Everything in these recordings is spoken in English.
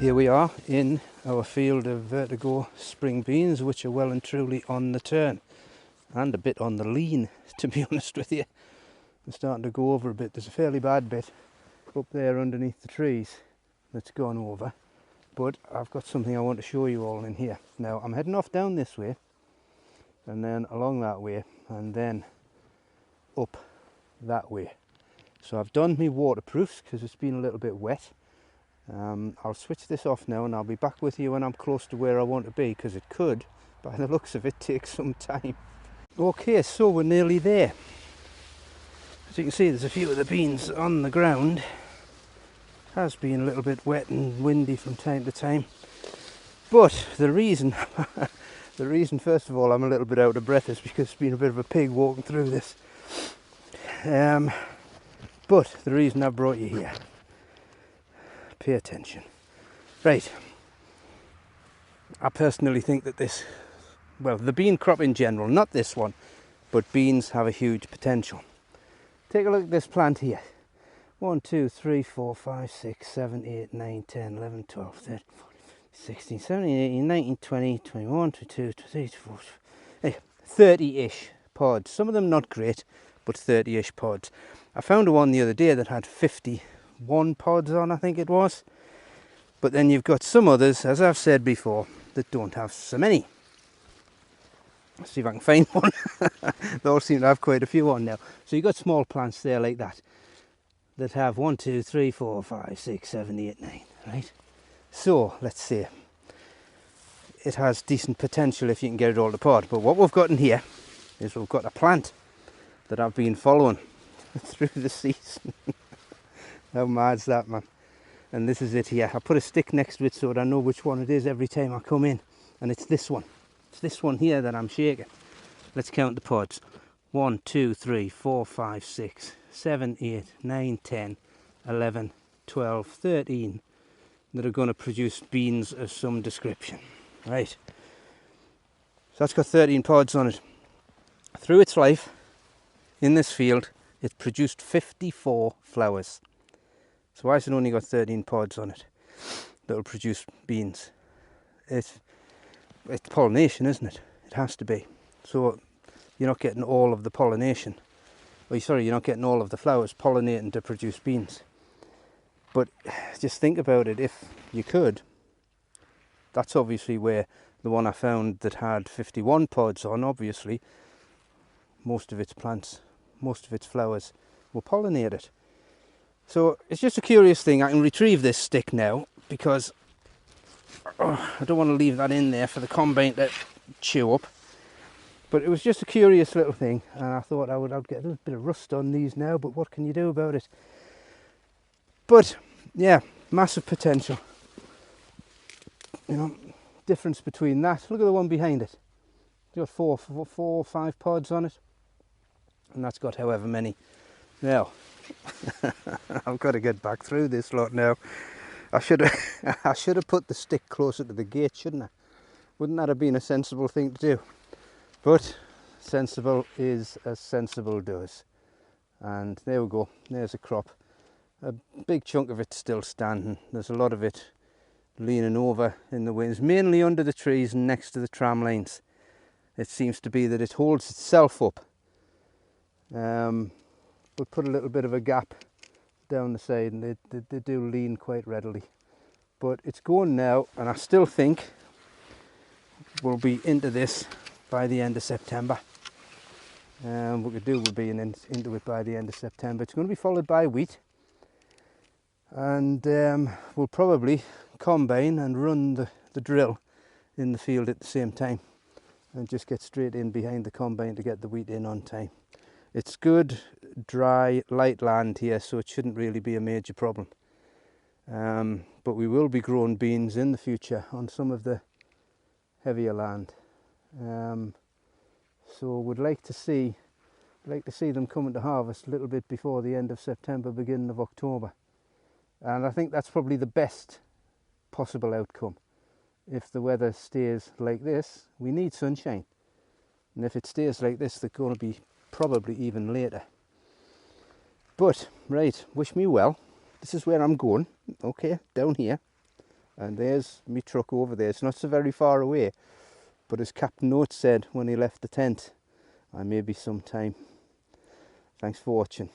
Here we are in our field of Vertigo spring beans, which are well and truly on the turn and a bit on the lean, to be honest with you. I'm starting to go over a bit. There's a fairly bad bit up there underneath the trees that's gone over, but I've got something I want to show you all in here. Now I'm heading off down this way and then along that way and then up that way. So I've done my waterproofs because it's been a little bit wet. I'll switch this off now and I'll be back with you when I'm close to where I want to be, because it could, by the looks of it, take some time. Okay, so we're nearly there. As you can see, there's a few of the beans on the ground. It has been a little bit wet and windy from time to time. But the reason first of all I'm a little bit out of breath is because it's been a bit of a pig walking through this. But the reason I brought you here, pay attention. Right, I personally think that the bean crop in general, not this one, but beans have a huge potential. Take a look at this plant here. 1, 2, 3, 4, 5, 6, 7, 8, 9, 10, 11, 12, 13, 14, 16, 17, 18, 19, 20, 21, 22, 23, 24, 30-ish pods. Some of them not great, but 30-ish pods. I found one the other day that had 51 pods on, I think it was. But then you've got some others, as I've said before, that don't have so many. Let's see if I can find one. They all seem to have quite a few on now. So you've got small plants there like that have 1, 2, 3, 4, 5, 6, 7, 8, 9, right? So let's see. It has decent potential if you can get it all to pod. But what we've got in here is we've got a plant that I've been following through the season. How mad's that, man? And this is it here. I put a stick next to it so that I know which one it is every time I come in. And it's this one. It's this one here that I'm shaking. Let's count the pods. 1, 2, 3, 4, 5, 6, 7, 8, 9, 10, 11, 12, 13 that are going to produce beans of some description. Right. So that's got 13 pods on it. Through its life in this field, it produced 54 flowers. So why has it only got 13 pods on it that will produce beans? It's pollination, isn't it? It has to be. So you're not getting all of the pollination. You're not getting all of the flowers pollinating to produce beans. But just think about it, if you could. That's obviously where the one I found that had 51 pods on, obviously, most of its plants, most of its flowers were pollinated. So it's just a curious thing. I can retrieve this stick now because I don't want to leave that in there for the combine to chew up. But it was just a curious little thing, and I thought I'd get a little bit of rust on these now, but what can you do about it? But yeah, massive potential. You know, difference between that. Look at the one behind it. It's got four or five pods on it, and that's got however many. Now, I've got to get back through this lot now. I should have put the stick closer to the gate, shouldn't I? Wouldn't that have been a sensible thing to do? But sensible is as sensible does. And there we go. There's a crop. A big chunk of it's still standing. There's a lot of it leaning over in the winds, mainly under the trees and next to the tram lines. It seems to be that it holds itself up. We'll put a little bit of a gap down the side, and they do lean quite readily. But it's going now, and I still think we'll be into this by the end of September. What we do will be into it by the end of September. It's going to be followed by wheat, and we'll probably combine and run the drill in the field at the same time, and just get straight in behind the combine to get the wheat in on time. It's good, dry, light land here, so it shouldn't really be a major problem. But we will be growing beans in the future on some of the heavier land. So we'd like to see them coming to harvest a little bit before the end of September, beginning of October. And I think that's probably the best possible outcome. If the weather stays like this, we need sunshine. And if it stays like this, they're going to be probably even later. But, right, wish me well. This is where I'm going, okay, down here. And there's my truck over there. It's not so very far away, but as Captain Oates said when he left the tent, I may be some time. Thanks for watching.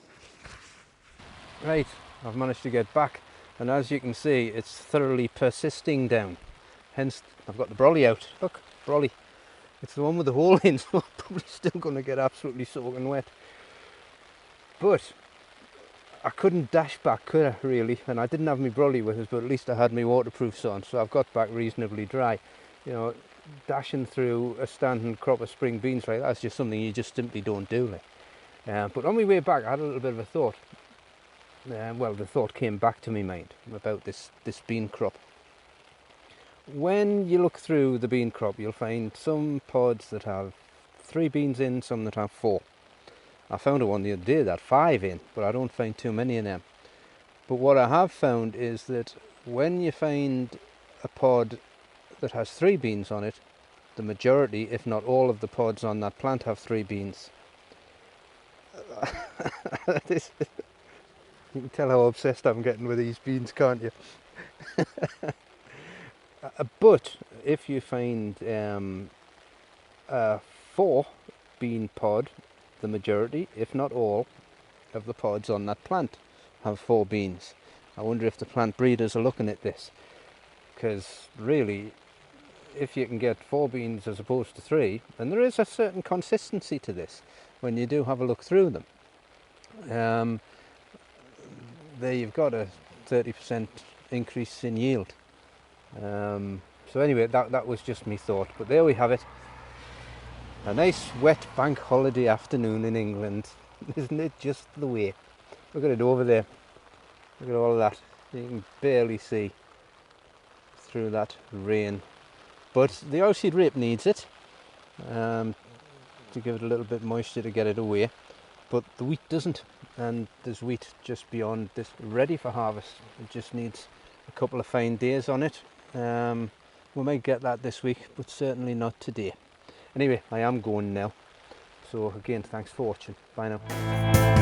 Right, I've managed to get back, and as you can see, it's thoroughly persisting down. Hence, I've got the brolly out. Look, brolly. It's the one with the hole in, so I'm probably still going to get absolutely soaking wet. But I couldn't dash back, could I, really? And I didn't have my brolly with us, but at least I had my waterproofs on, so I've got back reasonably dry. You know, dashing through a standing crop of spring beans like that's just something you just simply don't do. Like. But on my way back, I had a little bit of a thought. Well, the thought came back to my mind about this bean crop. When you look through the bean crop, you'll find some pods that have 3 beans in, some that have 4. I found one the other day that had 5 in, but I don't find too many of them. But what I have found is that when you find a pod that has 3 beans on it, the majority, if not all of the pods on that plant have 3 beans. You can tell how obsessed I'm getting with these beans, can't you? But if you find a 4 bean pod, the majority, if not all, of the pods on that plant have 4 beans. I wonder if the plant breeders are looking at this, because really, if you can get 4 beans as opposed to 3, then there is a certain consistency to this when you do have a look through them. There you've got a 30% increase in yield. So anyway, that was just me thought, but there we have it. A nice wet bank holiday afternoon in England. Isn't it just the way? Look at it over there. Look at all of that. You can barely see through that rain. But the oilseed rape needs it to give it a little bit of moisture to get it away. But the wheat doesn't. And there's wheat just beyond this, ready for harvest. It just needs a couple of fine days on it. We might get that this week, but certainly not today. Anyway, I am going now. So again, thanks for watching. Bye now.